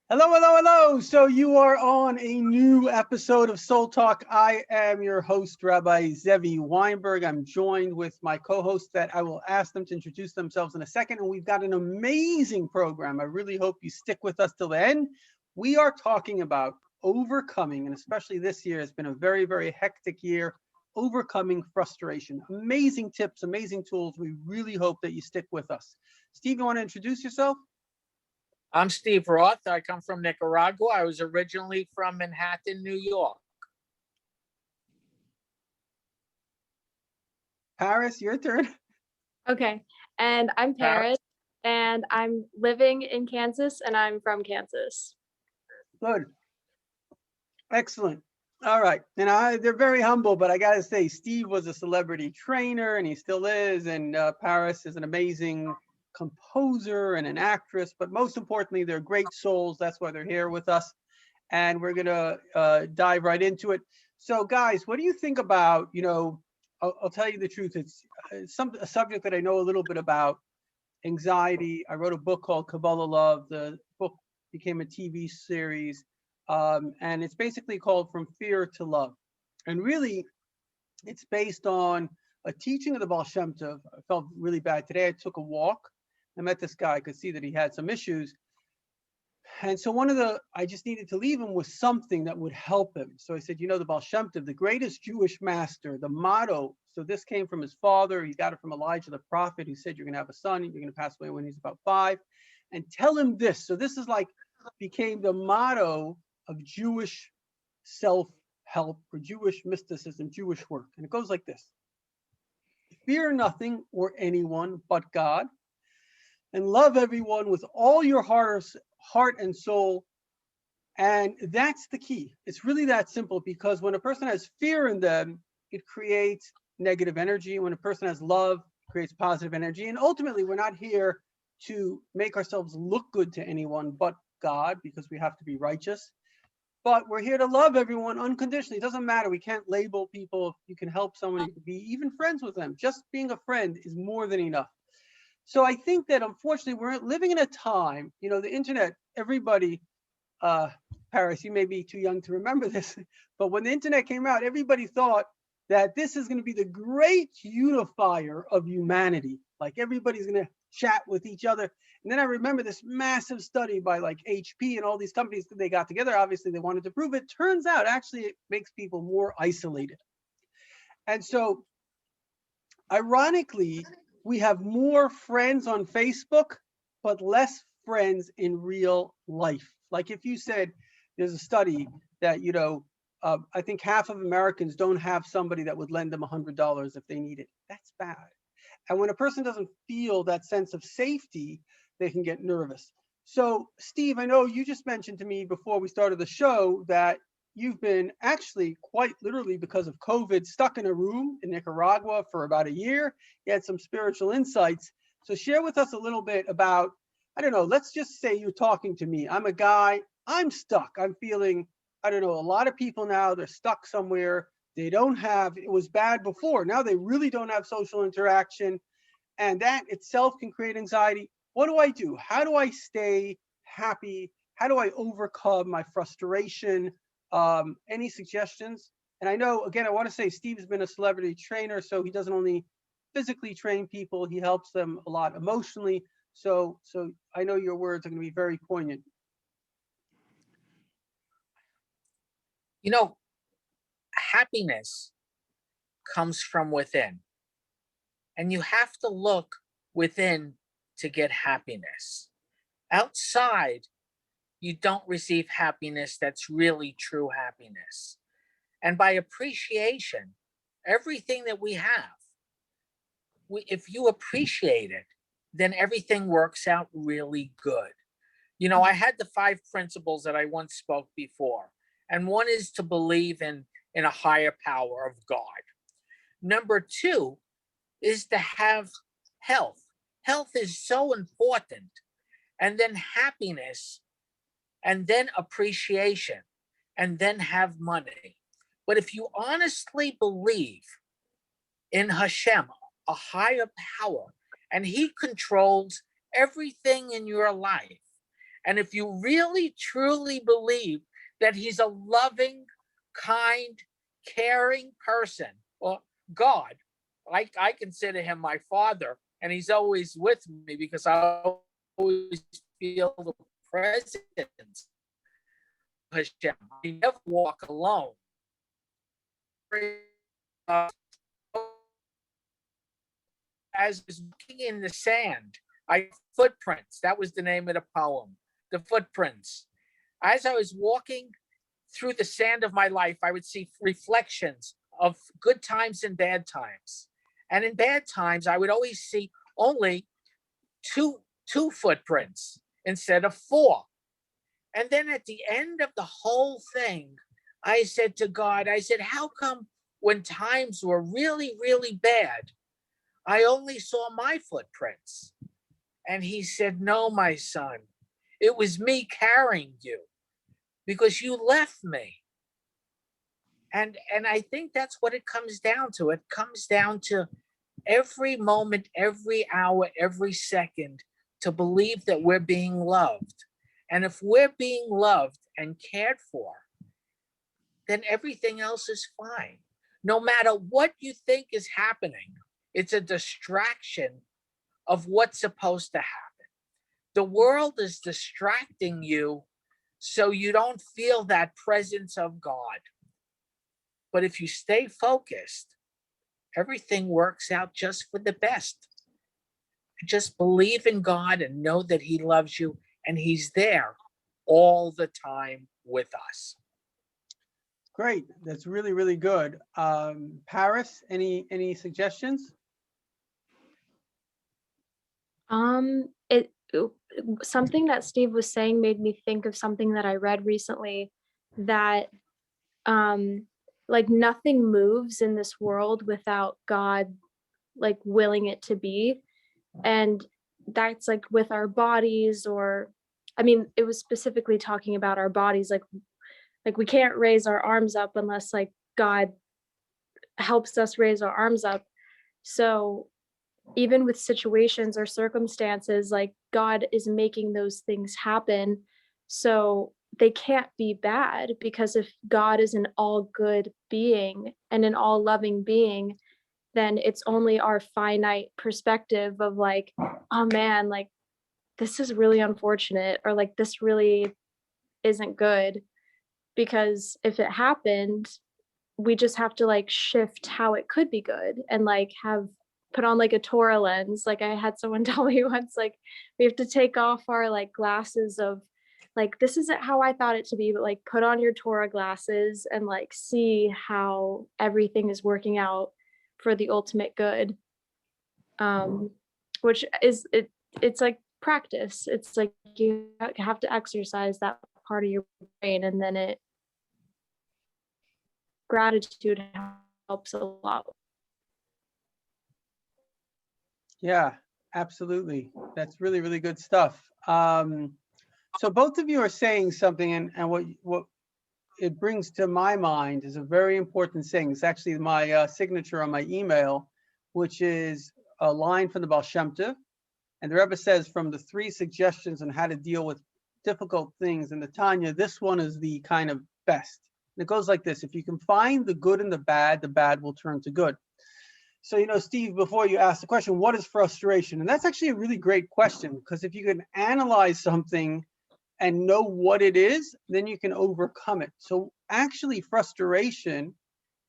Hello, hello, hello. So you are on a new episode of Soul Talk. I am your host, Rabbi Zevi Weinberg. I'm joined with my co-hosts that I will ask them to introduce themselves in a second. And we've got an amazing program. I really hope you stick with us till the end. We are talking about overcoming, and especially this year has been a very, very hectic year, overcoming frustration. Amazing tips, amazing tools. We really hope that you stick with us. Steve, you want to introduce yourself? I'm Steve Roth. I come from Nicaragua. I was originally from Manhattan, New York. Paris, your turn. Okay, and I'm Paris. Paris, and I'm living in Kansas, and I'm from Kansas. Good. Excellent. All right. And they're very humble, but I got to say, Steve was a celebrity trainer and he still is. And Paris is an amazing composer and an actress. But most importantly, they're great souls. That's why they're here with us. And we're going to dive right into it. So, guys, what do you think about, I'll tell you the truth. It's a subject that I know a little bit about anxiety. I wrote a book called Kabbalah Love. The book became a TV series, and it's basically called From Fear to Love. And really, it's based on a teaching of the Baal Shem Tov. I felt really bad today. I took a walk. I met this guy. I could see that he had some issues. And so I just needed to leave him with something that would help him. So I said, the Baal Shem Tov, the greatest Jewish master, the motto. So this came from his father. He got it from Elijah the prophet, who said, you're going to have a son. You're going to pass away when he's about 5. And tell him this. So this is became the motto of Jewish self-help or Jewish mysticism, Jewish work. And it goes like this. Fear nothing or anyone but God, and love everyone with all your heart and soul. And that's the key. It's really that simple, because when a person has fear in them, it creates negative energy. When a person has love, it creates positive energy. And ultimately, we're not here to make ourselves look good to anyone but God, because we have to be righteous. But we're here to love everyone unconditionally. It doesn't matter. We can't label people. If you can help someone, you can be even friends with them. Just being a friend is more than enough. So I think that unfortunately we're living in a time, the internet, everybody, Paris, you may be too young to remember this, but when the internet came out, everybody thought that this is going to be the great unifier of humanity. Like everybody's going to chat with each other. And then I remember this massive study by like HP and all these companies that they got together. Obviously, they wanted to prove it. Turns out actually it makes people more isolated. And so ironically, we have more friends on Facebook, but less friends in real life. Like if you said, there's a study that, I think half of Americans don't have somebody that would lend them $100 if they need it. That's bad. And when a person doesn't feel that sense of safety, they can get nervous. So, Steve, I know you just mentioned to me before we started the show that you've been actually quite literally, because of COVID, stuck in a room in Nicaragua for about a year. You had some spiritual insights. So share with us a little bit about, I don't know, let's just say you're talking to me. I'm a guy, I'm stuck. I'm feeling, I don't know, a lot of people now, they're stuck somewhere. They don't have, it was bad before. Now they really don't have social interaction. And that itself can create anxiety. What do I do? How do I stay happy? How do I overcome my frustration? Any suggestions? And I know, again, I want to say Steve's been a celebrity trainer, so he doesn't only physically train people, he helps them a lot emotionally. So I know your words are going to be very poignant. Happiness comes from within, and you have to look within to get happiness. Outside, you don't receive happiness that's really true happiness. And by appreciation, everything that we have, if you appreciate it, then everything works out really good. I had the 5 principles that I once spoke before, and one is to believe in a higher power of God. Number 2 is to have health. Health is so important. And then happiness, and then appreciation, and then have money. But if you honestly believe in Hashem, a higher power, and he controls everything in your life, And if you really, truly believe that he's a loving, kind, caring person, or God, I consider him my father, and he's always with me because I always feel the presence of Hashem. I never walk alone. As I was walking in the sand, footprints, that was the name of the poem, the footprints. As I was walking through the sand of my life, I would see reflections of good times and bad times. And in bad times, I would always see only two footprints instead of four. And then at the end of the whole thing, I said to God, I said, how come when times were really, really bad, I only saw my footprints? And he said, no, my son, it was me carrying you because you left me. And I think that's what it comes down to. It comes down to every moment, every hour, every second to believe that we're being loved. And if we're being loved and cared for, then everything else is fine. No matter what you think is happening, it's a distraction of what's supposed to happen. The world is distracting you so you don't feel that presence of God. But if you stay focused, everything works out just for the best. Just believe in God and know that he loves you and he's there all the time with us. Great. That's really, really good. Paris, any suggestions? It something that Steve was saying made me think of something that I read recently, that like nothing moves in this world without God like willing it to be. And that's like with our bodies, or I mean, it was specifically talking about our bodies, like we can't raise our arms up unless like God helps us raise our arms up. So even with situations or circumstances, like God is making those things happen. So they can't be bad, because if God is an all good being and an all loving being, then it's only our finite perspective of like, oh man, like this is really unfortunate, or like this really isn't good. Because if it happened, we just have to like shift how it could be good, and like have put on like a Torah lens. Like I had someone tell me once, like we have to take off our like glasses of like, this isn't how I thought it to be, but like put on your Torah glasses and like see how everything is working out for the ultimate good. Which is it's like practice. It's like you have to exercise that part of your brain, and then gratitude helps a lot. Yeah, absolutely. That's really, really good stuff. So both of you are saying something, and what it brings to my mind is a very important thing. It's actually my signature on my email, which is a line from the Baal Shem Tov. And the Rebbe says, from the 3 suggestions on how to deal with difficult things in the Tanya, this one is the kind of best. And it goes like this: if you can find the good in the bad will turn to good. So, Steve, before you asked the question, what is frustration? And that's actually a really great question, because if you can analyze something and know what it is, then you can overcome it. So actually, frustration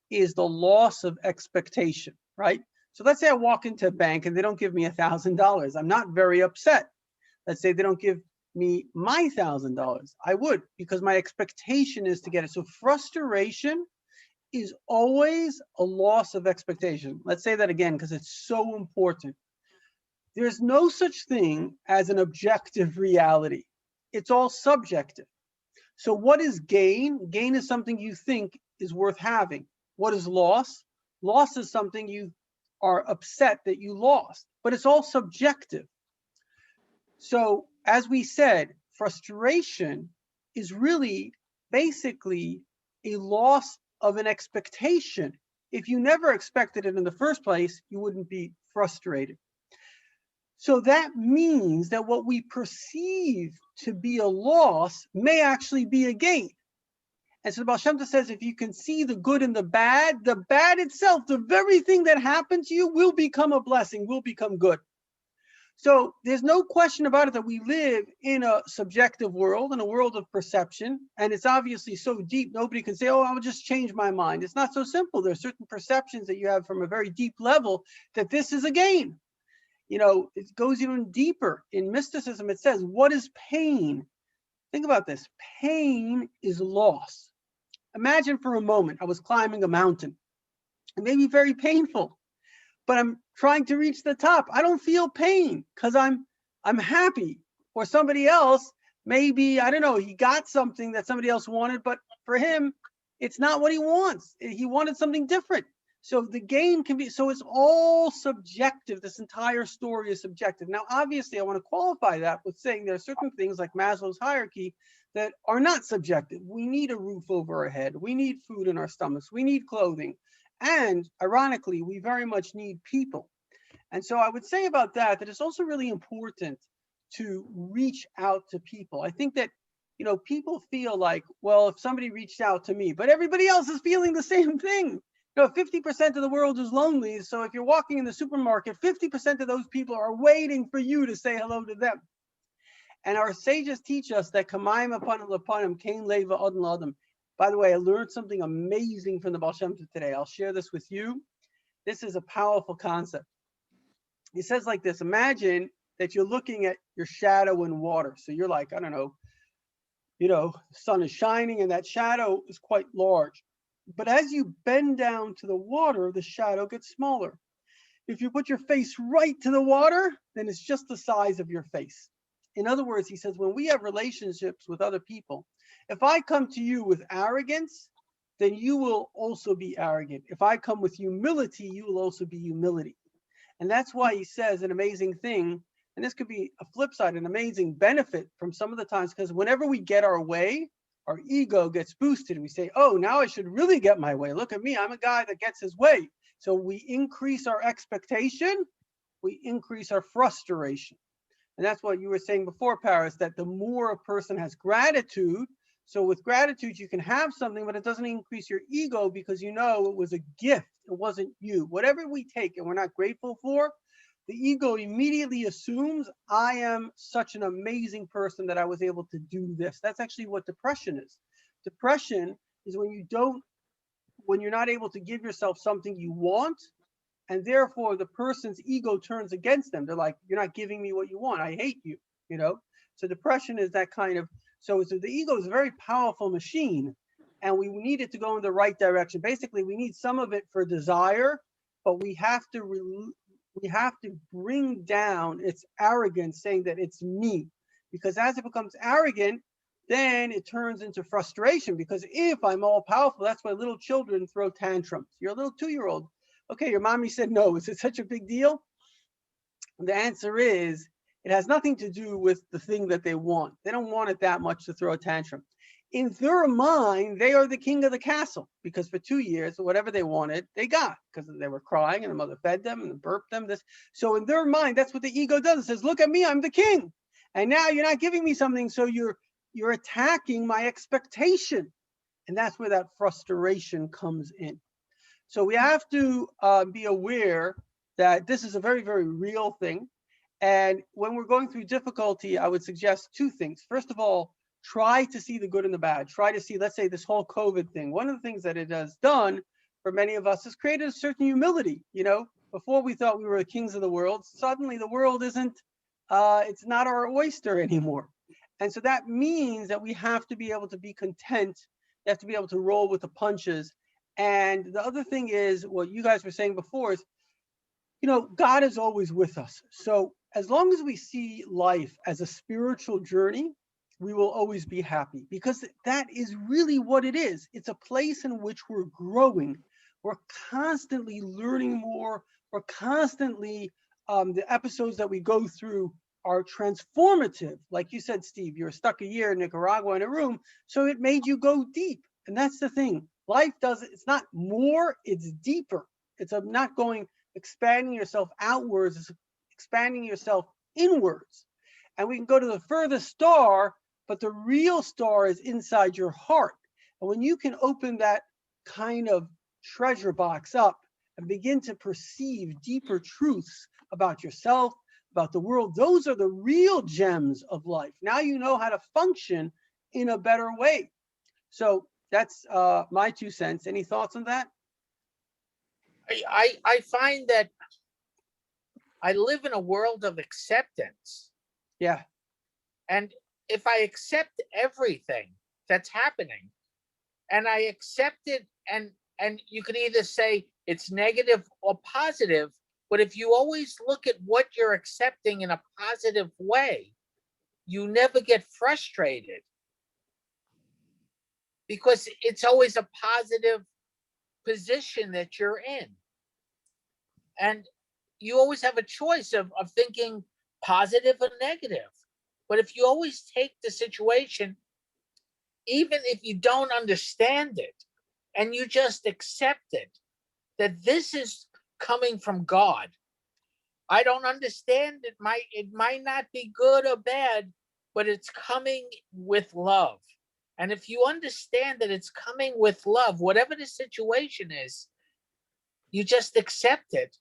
is the loss of expectation, right? So let's say I walk into a bank and they don't give me $1,000. I'm not very upset. Let's say they don't give me my $1,000. I would, because my expectation is to get it. So frustration is always a loss of expectation. Let's say that again, because it's so important. There's no such thing as an objective reality. It's all subjective. So what is gain? Gain is something you think is worth having. What is loss? Loss is something you are upset that you lost, but it's all subjective. So as we said, frustration is really basically a loss of an expectation. If you never expected it in the first place, you wouldn't be frustrated. So that means that what we perceive to be a loss may actually be a gain. And so the Baal Shem Tov says, if you can see the good and the bad itself, the very thing that happened to you will become a blessing, will become good. So there's no question about it that we live in a subjective world, in a world of perception. And it's obviously so deep, nobody can say, oh, I'll just change my mind. It's not so simple. There's certain perceptions that you have from a very deep level that this is a gain. You know, it goes even deeper. In mysticism, it says, what is pain? Think about this. Pain is loss. Imagine for a moment, I was climbing a mountain. It may be very painful, but I'm trying to reach the top. I don't feel pain because I'm happy. Or somebody else, maybe, I don't know, he got something that somebody else wanted, but for him, it's not what he wants. He wanted something different. So the gain can be, so it's all subjective. This entire story is subjective. Now, obviously, I want to qualify that with saying there are certain things like Maslow's hierarchy that are not subjective. We need a roof over our head. We need food in our stomachs. We need clothing. And ironically, we very much need people. And so I would say about that it's also really important to reach out to people. I think that, you know, people feel like, well, if somebody reached out to me, but everybody else is feeling the same thing. You know, 50% of the world is lonely. So if you're walking in the supermarket, 50% of those people are waiting for you to say hello to them. And our sages teach us that kamayim apanim lapanim kain leva adon ladam. By the way, I learned something amazing from the Baal Shem Tov today. I'll share this with you. This is a powerful concept. He says like this, imagine that you're looking at your shadow in water. So you're like, I don't know, the sun is shining and that shadow is quite large. But as you bend down to the water, the shadow gets smaller. If you put your face right to the water, then it's just the size of your face. In other words, he says, when we have relationships with other people, if I come to you with arrogance, then you will also be arrogant. If I come with humility, you will also be humility. And that's why he says an amazing thing, and this could be a flip side, an amazing benefit from some of the times, because whenever we get our way, our ego gets boosted. We say, oh, now I should really get my way. Look at me, I'm a guy that gets his way. So we increase our expectation, we increase our frustration. And that's what you were saying before, Paris, that the more a person has gratitude, so with gratitude, you can have something, but it doesn't increase your ego because you know it was a gift. It wasn't you. Whatever we take and we're not grateful for, the ego immediately assumes I am such an amazing person that I was able to do this. That's actually what depression is. Depression is when you're not able to give yourself something you want, and therefore the person's ego turns against them. They're like, you're not giving me what you want. I hate you, So depression is that kind of, so the ego is a very powerful machine, and we need it to go in the right direction. Basically, we need some of it for desire, but we have to bring down its arrogance, saying that it's me. Because as it becomes arrogant, then it turns into frustration. Because if I'm all powerful, that's why little children throw tantrums. You're a little 2-year-old. Okay, your mommy said no. Is it such a big deal? The answer is, it has nothing to do with the thing that they want. They don't want it that much to throw a tantrum. In their mind, they are the king of the castle, because for 2 years, whatever they wanted, they got, because they were crying and the mother fed them and burped them. So in their mind, that's what the ego does. It says, look at me, I'm the king. And now you're not giving me something, so you're attacking my expectation. And that's where that frustration comes in. So we have to be aware that this is a very, very real thing. And when we're going through difficulty, I would suggest 2 things. First of all, try to see the good and the bad. Try to see, let's say, this whole COVID thing. One of the things that it has done for many of us is created a certain humility. Before we thought we were the kings of the world, suddenly the world isn't, it's not our oyster anymore. And so that means that we have to be able to be content. You have to be able to roll with the punches. And the other thing is, what you guys were saying before is, God is always with us. So as long as we see life as a spiritual journey, we will always be happy, because that is really what it is. It's a place in which we're growing. We're constantly learning more. We're constantly, the episodes that we go through are transformative. Like you said, Steve, you're stuck a year in Nicaragua in a room, so it made you go deep. And that's the thing. Life it's not more, it's deeper. It's not expanding yourself outwards. expanding yourself inwards. And we can go to the furthest star, but the real star is inside your heart. And when you can open that kind of treasure box up and begin to perceive deeper truths about yourself, about the world, those are the real gems of life. Now you know how to function in a better way. So that's my 2 cents. Any thoughts on that? I find that I live in a world of acceptance. Yeah. And if I accept everything that's happening, and I accept it, and you could either say it's negative or positive, but if you always look at what you're accepting in a positive way, you never get frustrated because it's always a positive position that you're in. And you always have a choice of thinking positive or negative. But if you always take the situation, even if you don't understand it, and you just accept it, that this is coming from God. I don't understand it. It might not be good or bad, but it's coming with love. And if you understand that it's coming with love, whatever the situation is, you just accept it.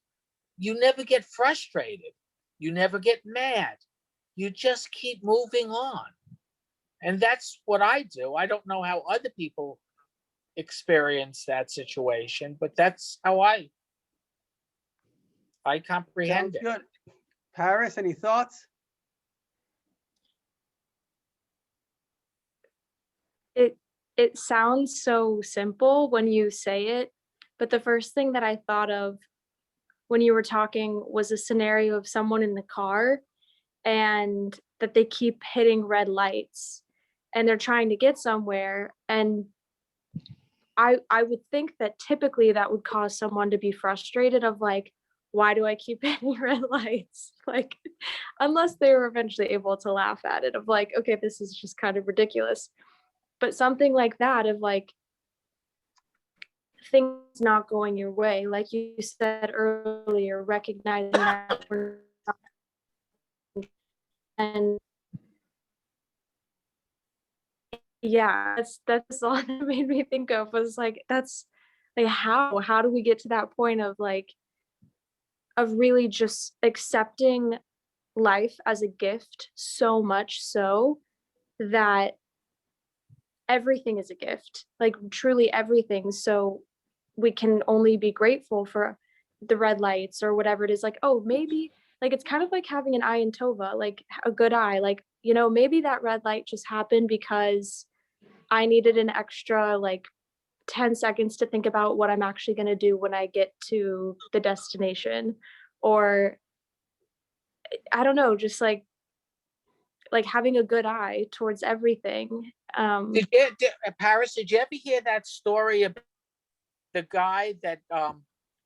You never get frustrated. You never get mad. You just keep moving on. And that's what I do. I don't know how other people experience that situation, but that's how I comprehend Sounds it. good. Paris, any thoughts? It sounds so simple when you say it, but the first thing that I thought of when you were talking was a scenario of someone in the car and that they keep hitting red lights and they're trying to get somewhere, and I would think that typically that would cause someone to be frustrated of like, why do I keep hitting red lights? Like, unless they were eventually able to laugh at it of like, okay, this is just kind of ridiculous. But something like that of like things not going your way, like you said earlier, recognizing that we're and yeah, that's all that made me think of was like that's like how do we get to that point of like of really just accepting life as a gift so much so that everything is a gift, like truly everything. So we can only be grateful for the red lights or whatever it is. Like, oh, maybe like it's kind of like having an eye in Tova, like a good eye. Like, you know, maybe that red light just happened because I needed an extra like 10 seconds to think about what I'm actually going to do when I get to the destination. Or I don't know, just like having a good eye towards everything. Paris, did you ever hear that story about the guy that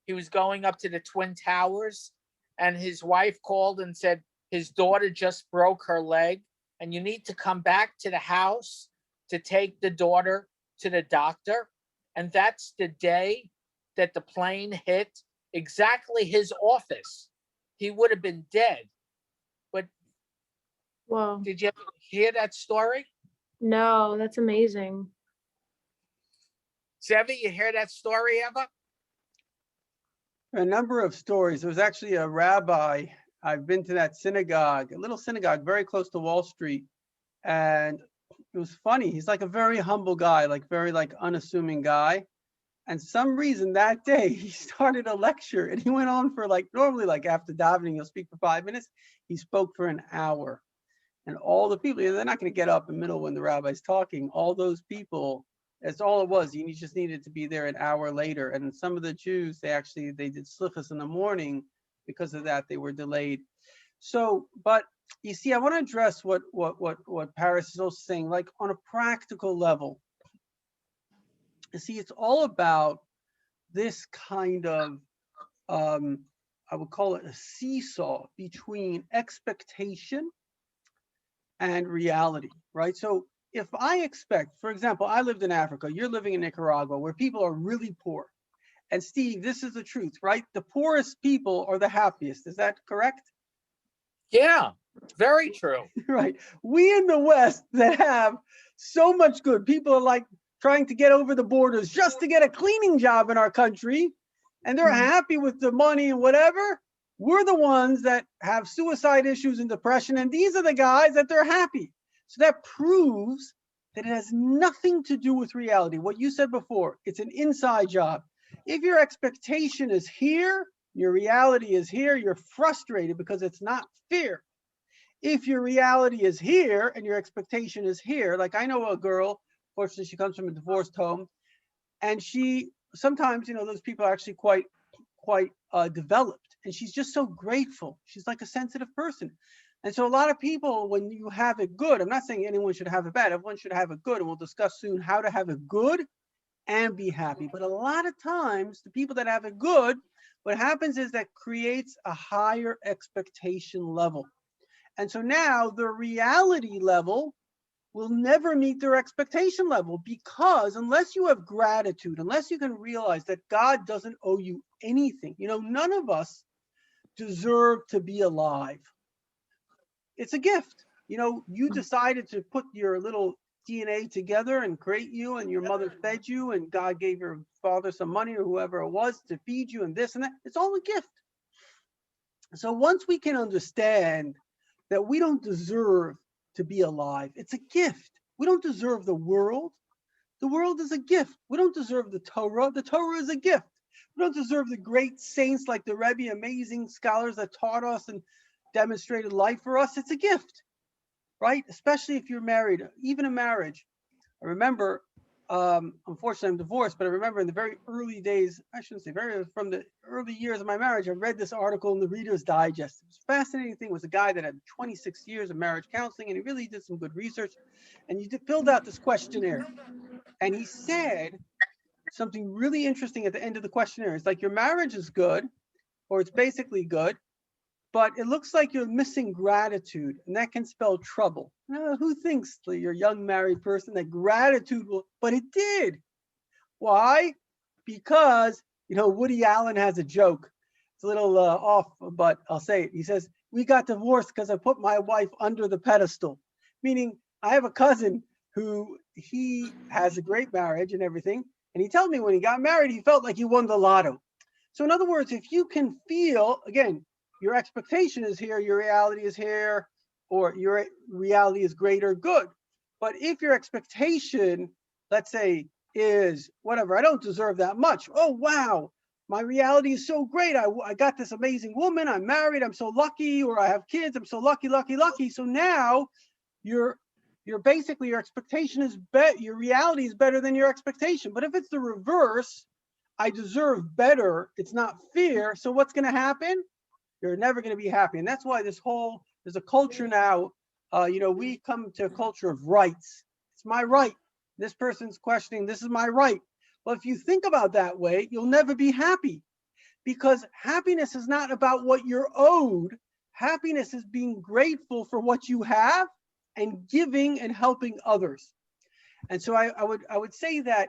he was going up to the Twin Towers and his wife called and said his daughter just broke her leg and you need to come back to the house to take the daughter to the doctor? And that's the day that the plane hit exactly his office. He would have been dead. But Whoa. did you ever hear that story? No, that's amazing. Zevi, you hear that story ever? A number of stories. There was actually a rabbi. I've been to that synagogue, a little synagogue very close to Wall Street. And it was funny. He's like a very humble guy, like very like unassuming guy. And some reason that day he started a lecture and he went on for like, normally like after davening, he'll speak for 5 minutes. He spoke for an hour. And all the people, they're not going to get up in the middle when the rabbi's talking. All those people, that's all it was. You just needed to be there an hour later. And some of the Jews, they did slichas in the morning because of that. They were delayed. So, but you see, I want to address what Paris is also saying, like on a practical level. You see, it's all about this kind of, I would call it a seesaw between expectation and reality, right? So if I expect, for example, I lived in Africa, you're living in Nicaragua, where people are really poor. And Steve, this is the truth, right? The poorest people are the happiest. Is that correct? Yeah, very true. Right. We in the West that have so much good, people are like trying to get over the borders just to get a cleaning job in our country, and they're happy with the money and whatever. We're the ones that have suicide issues and depression, and these are the guys that they're happy. So that proves that it has nothing to do with reality. What you said before, it's an inside job. If your expectation is here, your reality is here, you're frustrated because it's not fair. If your reality is here and your expectation is here, like I know a girl, fortunately she comes from a divorced home, and she sometimes, those people are actually quite developed, and she's just so grateful. She's like a sensitive person. And so a lot of people, when you have it good, I'm not saying anyone should have it bad, everyone should have it good, and we'll discuss soon how to have it good and be happy. But a lot of times the people that have it good, what happens is that creates a higher expectation level. And so now the reality level will never meet their expectation level, because unless you have gratitude, unless you can realize that God doesn't owe you anything, none of us deserve to be alive. It's a gift. You decided to put your little DNA together and create you, and your mother fed you, and God gave your father some money or whoever it was to feed you, and this and that. It's all a gift. So once we can understand that we don't deserve to be alive, it's a gift. We don't deserve the world. The world is a gift. We don't deserve the Torah. The Torah is a gift. We don't deserve the great saints like the Rabbi, amazing scholars that taught us and demonstrated life for us. It's a gift, right? Especially if you're married, even in marriage. I remember, unfortunately I'm divorced, but I remember in the very early days, I shouldn't say from the early years of my marriage, I read this article in the Reader's Digest. It was a fascinating thing. It was a guy that had 26 years of marriage counseling, and he really did some good research. And he filled out this questionnaire. And he said something really interesting at the end of the questionnaire. It's like, your marriage is good, or it's basically good, but it looks like you're missing gratitude, and that can spell trouble. Now, who thinks, you're a young married person, that gratitude will, but it did. Why? Because, Woody Allen has a joke. It's a little off, but I'll say it. He says, we got divorced because I put my wife under the pedestal. Meaning, I have a cousin who, he has a great marriage and everything, and he told me when he got married, he felt like he won the lotto. So in other words, if you can feel, again, your expectation is here, your reality is here, or your reality is great or good. But if your expectation, let's say, is whatever, I don't deserve that much. Oh, wow, my reality is so great. I got this amazing woman, I'm married, I'm so lucky, or I have kids, I'm so lucky, lucky, lucky. So now you're basically, your expectation is your reality is better than your expectation. But if it's the reverse, I deserve better, it's not fair, so what's going to happen? You're never going to be happy. And that's why there's a culture now, we come to a culture of rights. It's my right. This person's questioning, this is my right. Well, if you think about that way, you'll never be happy, because happiness is not about what you're owed. Happiness is being grateful for what you have and giving and helping others. And so I would say that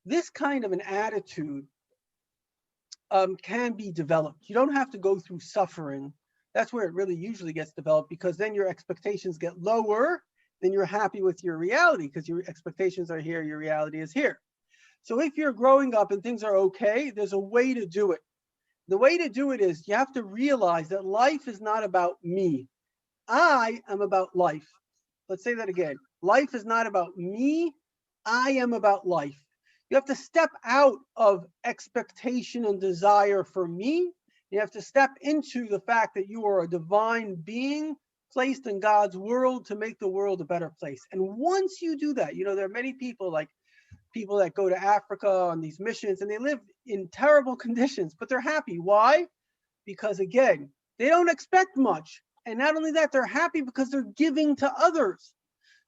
this kind of an attitude can be developed. You don't have to go through suffering. That's where it really usually gets developed, because then your expectations get lower, then you're happy with your reality, because your expectations are here, your reality is here. So if you're growing up and things are okay, there's a way to do it. The way to do it is you have to realize that life is not about me. I am about life. Let's say that again. Life is not about me. I am about life. You have to step out of expectation and desire for me. You have to step into the fact that you are a divine being placed in God's world to make the world a better place. And once you do that, there are many people, like people that go to Africa on these missions, and they live in terrible conditions, but they're happy. Why? Because again, they don't expect much. And not only that, they're happy because they're giving to others.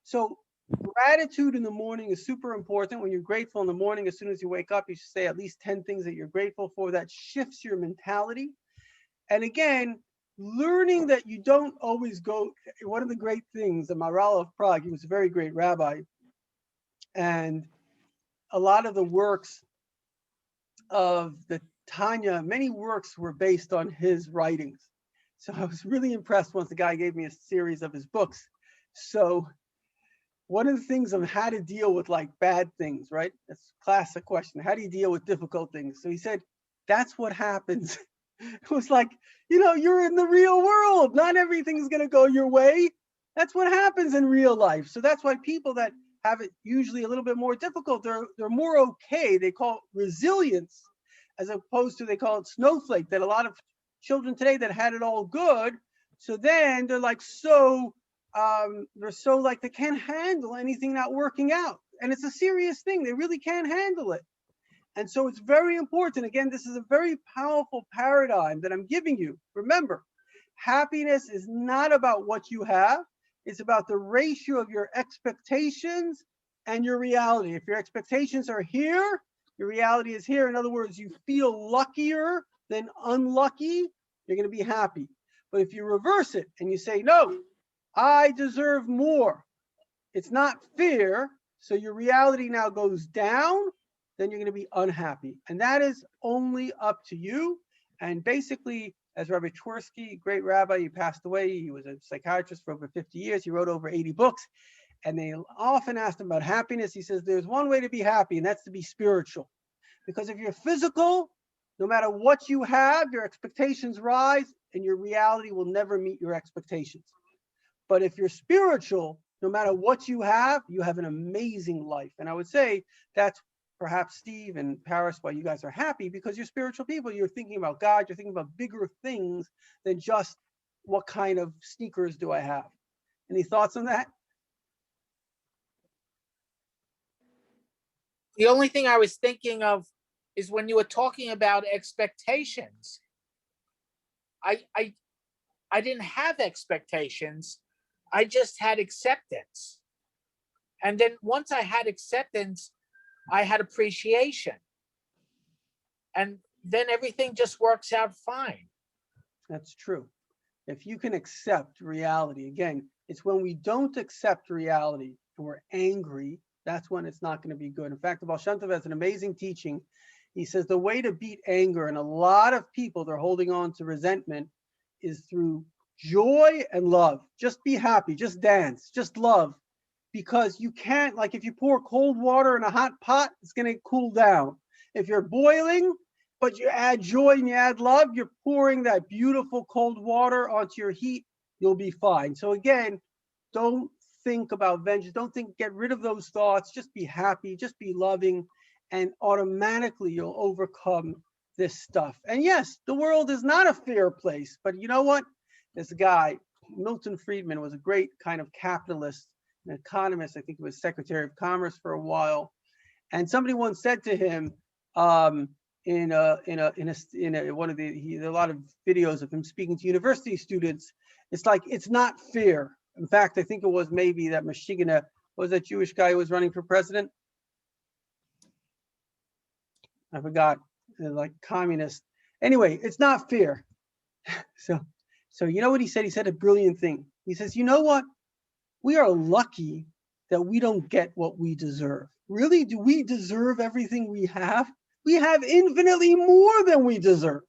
So gratitude in the morning is super important. When you're grateful in the morning, as soon as you wake up, you should say at least 10 things that you're grateful for. That shifts your mentality. And again, learning that you don't always go, one of the great things, the Maharal of Prague, he was a very great rabbi, and a lot of the works of the Tanya, many works were based on his writings. So I was really impressed once the guy gave me a series of his books. So one of the things on how to deal with like bad things, right? That's a classic question. How do you deal with difficult things? So he said, that's what happens. It was like, you're in the real world. Not everything's going to go your way. That's what happens in real life. So that's why people that have it usually a little bit more difficult, they're more okay. They call it resilience, as opposed to, they call it snowflake, that a lot of children today that had it all good. So then they're like, they're so like they can't handle anything not working out. And it's a serious thing. They really can't handle it. And so it's very important. Again, this is a very powerful paradigm that I'm giving you. Remember, happiness is not about what you have. It's about the ratio of your expectations and your reality. If your expectations are here, your reality is here. In other words, you feel luckier than unlucky, you're going to be happy. But if you reverse it and you say, no, I deserve more, it's not fair, so your reality now goes down, then you're going to be unhappy. And that is only up to you. And basically, as Rabbi Twersky, great rabbi, he passed away. He was a psychiatrist for over 50 years. He wrote over 80 books. And they often asked him about happiness. He says, there's one way to be happy, and that's to be spiritual. Because if you're physical, no matter what you have, your expectations rise, and your reality will never meet your expectations. But if you're spiritual, no matter what you have an amazing life. And I would say that's perhaps Steve and Paris, why you guys are happy, because you're spiritual people. You're thinking about God. You're thinking about bigger things than just what kind of sneakers do I have. Any thoughts on that? The only thing I was thinking of is when you were talking about expectations. I didn't have expectations. I just had acceptance. And then once I had acceptance, I had appreciation. And then everything just works out fine. That's true. If you can accept reality, again, it's when we don't accept reality and we're angry, that's when it's not going to be good. In fact, the Baal Shem Tov has an amazing teaching. He says the way to beat anger, and a lot of people, they're holding on to resentment, is through joy and love. Just be happy, just dance, just love. Because you can't, like if you pour cold water in a hot pot, it's going to cool down. If you're boiling, but you add joy and you add love, you're pouring that beautiful cold water onto your heat, you'll be fine. So again, don't think about vengeance. Don't get rid of those thoughts. Just be happy, just be loving, and automatically you'll overcome this stuff. And yes, the world is not a fair place, but you know what? This guy, Milton Friedman, was a great kind of capitalist, an economist. I think he was Secretary of Commerce for a while. And somebody once said to him, in one of a lot of videos of him speaking to university students, it's like, it's not fair. In fact, I think it was maybe that Michigan, was that Jewish guy who was running for president? I forgot, like communist. Anyway, it's not fair. So you know what he said? He said a brilliant thing. He says, you know what? We are lucky that we don't get what we deserve. Really, do we deserve everything we have? We have infinitely more than we deserve.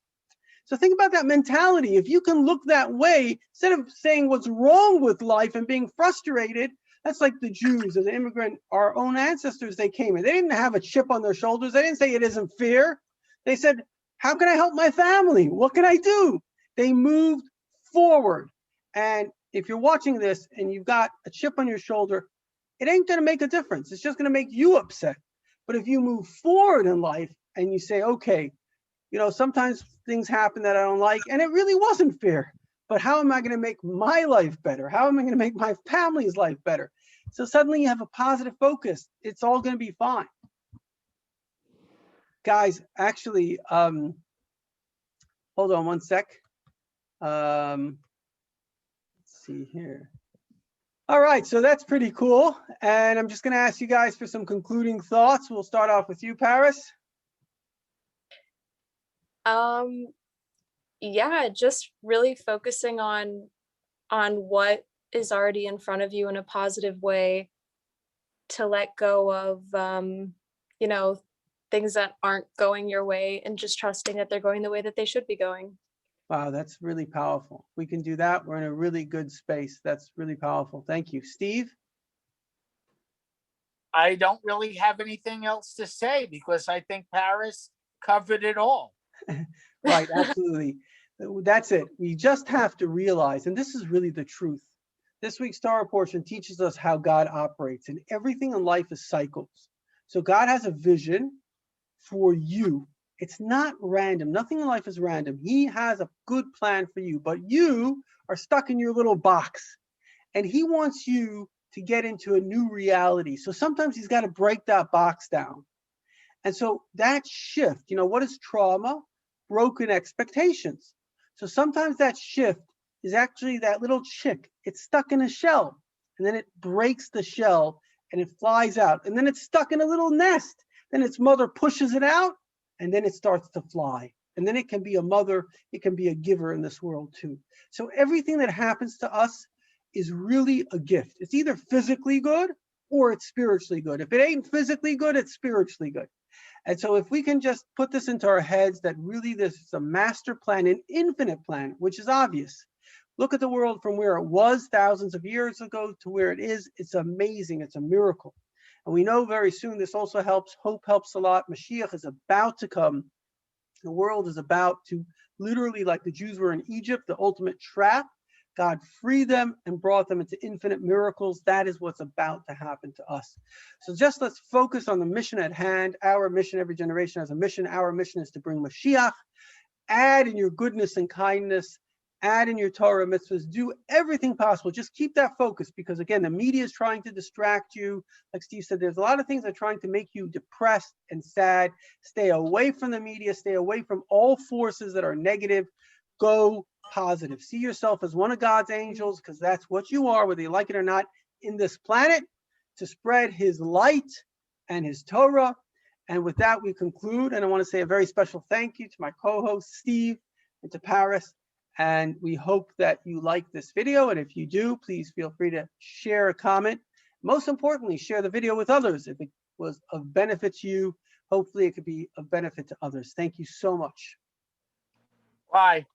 So think about that mentality. If you can look that way, instead of saying what's wrong with life and being frustrated, that's like the Jews as an immigrant, our own ancestors, they came in. They didn't have a chip on their shoulders. They didn't say it isn't fair. They said, how can I help my family? What can I do? They moved forward. And if you're watching this and you've got a chip on your shoulder, it ain't going to make a difference. It's just going to make you upset. But if you move forward in life and you say, okay, sometimes things happen that I don't like, and it really wasn't fair, but how am I going to make my life better? How am I going to make my family's life better? So suddenly you have a positive focus. It's all going to be fine. Guys, actually, hold on one sec. Let's see here. All right, so that's pretty cool. And I'm just going to ask you guys for some concluding thoughts. We'll start off with you, Paris. Yeah, just really focusing on what is already in front of you in a positive way, to let go of things that aren't going your way, and just trusting that they're going the way that they should be going. Wow, that's really powerful. We can do that. We're in a really good space. That's really powerful. Thank you. Steve? I don't really have anything else to say because I think Paris covered it all. Right, absolutely. That's it. We just have to realize, and this is really the truth. This week's Torah portion teaches us how God operates, and everything in life is cycles. So God has a vision for you. It's not random. Nothing in life is random. He has a good plan for you, but you are stuck in your little box, and he wants you to get into a new reality. So sometimes he's got to break that box down. And so that shift, what is trauma? Broken expectations. So sometimes that shift is actually that little chick. It's stuck in a shell, and then it breaks the shell and it flies out, and then it's stuck in a little nest. Then its mother pushes it out, and then it starts to fly. And then it can be a mother, it can be a giver in this world too. So everything that happens to us is really a gift. It's either physically good or it's spiritually good. If it ain't physically good, it's spiritually good. And so if we can just put this into our heads that really this is a master plan, an infinite plan, which is obvious. Look at the world from where it was thousands of years ago to where it is. It's amazing. It's a miracle. And we know very soon this also helps. Hope helps a lot. Mashiach is about to come. The world is about to literally, like the Jews were in Egypt, the ultimate trap. God freed them and brought them into infinite miracles. That is what's about to happen to us. So just let's focus on the mission at hand. Our mission, every generation has a mission. Our mission is to bring Mashiach. Add in your goodness and kindness. Add in your Torah mitzvahs. Do everything possible. Just keep that focus, because again, the media is trying to distract you. Like Steve said, there's a lot of things that are trying to make you depressed and sad. Stay away from the media. Stay away from all forces that are negative. Go positive. See yourself as one of God's angels, because that's what you are, whether you like it or not, in this planet, to spread his light and his Torah. And with that, we conclude. And I want to say a very special thank you to my co-host, Steve, and to Paris. And we hope that you like this video. And if you do, please feel free to share a comment. Most importantly, share the video with others. If it was of benefit to you, hopefully it could be of benefit to others. Thank you so much. Bye.